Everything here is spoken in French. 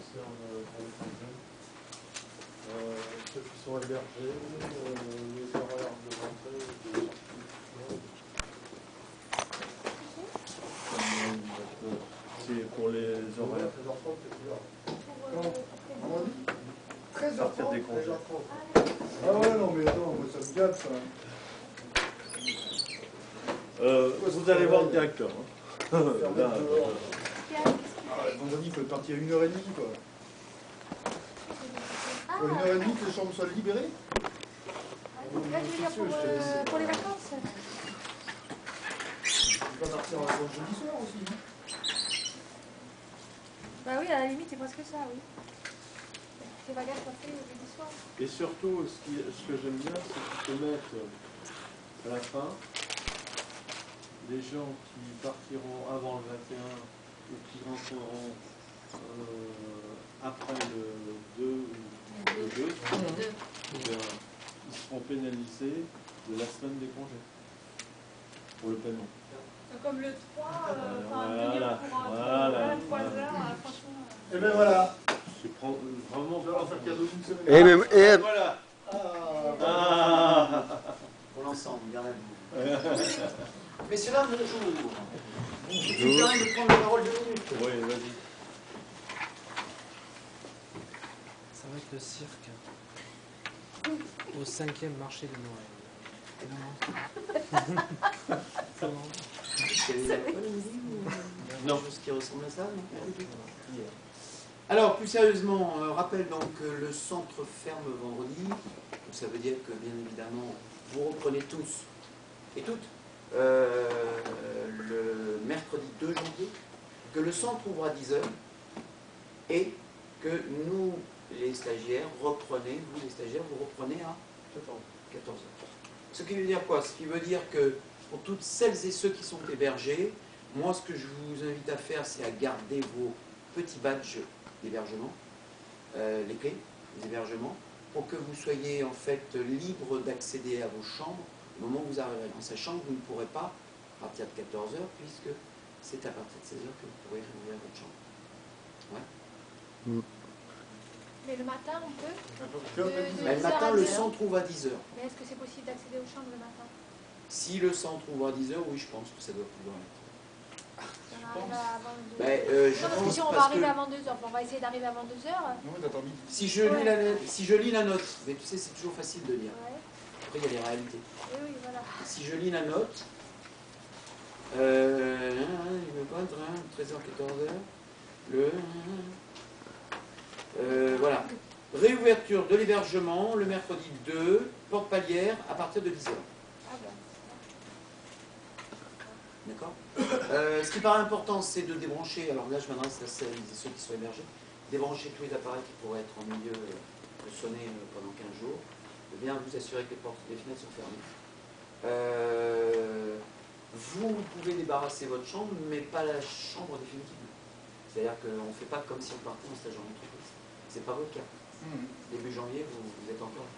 concerne pour les jeunes. Ceux qui sont hébergés, les horaires de rentrée, de sortie. C'est pour les horaires. 13h30, c'est 13h. Sortir des congés. Ah ouais, non, mais attends, moi ça me gâte ça. Vous allez voir le directeur. Hein. Vendredi, il faut partir à 1h30, quoi. 1h30 que les chambres soient libérées. Là, tu veux dire pour les vacances? Tu peux pas partir en vacances jeudi soir aussi. Bah oui, à la limite, c'est presque ça, oui. Les bagages sont faits le jeudi soir. Et surtout, ce que j'aime bien, c'est qu'ils te mettent à la fin les gens qui partiront avant le 21 ou qui rentreront après le 2 ou le 2, ils seront pénalisés de la semaine des congés pour le paiement. Comme le 3, voilà, voilà, 3 heures, franchement. Et ben voilà. Je prends vraiment On va faire cadeau d'une semaine. voilà. Pour l'ensemble, bien à vous. Messieurs, dames, bonjour. Je vous permets de prendre la parole 2 minutes. Oui, vas-y. Ça va être le cirque au 5e marché de Noël. Non, chose qui ressemble à ça, non? Alors, plus sérieusement, rappelle donc que le centre ferme vendredi. Donc, ça veut dire que, bien évidemment, vous reprenez tous et toutes le mercredi 2 janvier, que le centre ouvre à 10h et que nous, les stagiaires, reprenez, vous les stagiaires, vous reprenez à 14h. Ce qui veut dire quoi? Ce qui veut dire que pour toutes celles et ceux qui sont hébergés, moi ce que je vous invite à faire, c'est à garder vos petits badges d'hébergement, les clés des hébergements, pour que vous soyez en fait libre d'accéder à vos chambres au moment où vous arriverez, en sachant que vous ne pourrez pas partir de 14h, puisque c'est à partir de 16h que vous pourrez réouvrir votre chambre. Ouais. Mais le matin, on peut Mais le matin, le centre ouvre à 10h. Mais est-ce que c'est possible d'accéder aux chambres le matin? Si le centre ouvre à 10h, oui, je pense que ça doit pouvoir être. Si on va arriver avant 2h, on va essayer d'arriver avant 2h. Si je lis la note, mais tu sais, c'est toujours facile de lire. Ouais. Après, il y a les réalités. Oui, voilà. Si je lis la note, 13h, 14h, voilà. Réouverture de l'hébergement le mercredi 2, porte palière à partir de 10h. D'accord. Ce qui paraît important, c'est de débrancher, alors là je m'adresse à celles et ceux qui sont hébergés, débrancher tous les appareils qui pourraient être en milieu de sonner pendant 15 jours, et bien vous assurer que les portes et les fenêtres sont fermées. Vous pouvez débarrasser votre chambre, mais pas la chambre définitivement. C'est-à-dire qu'on ne fait pas comme si on partait en stage en entreprise. C'est pas votre cas. Début janvier, vous êtes encore là.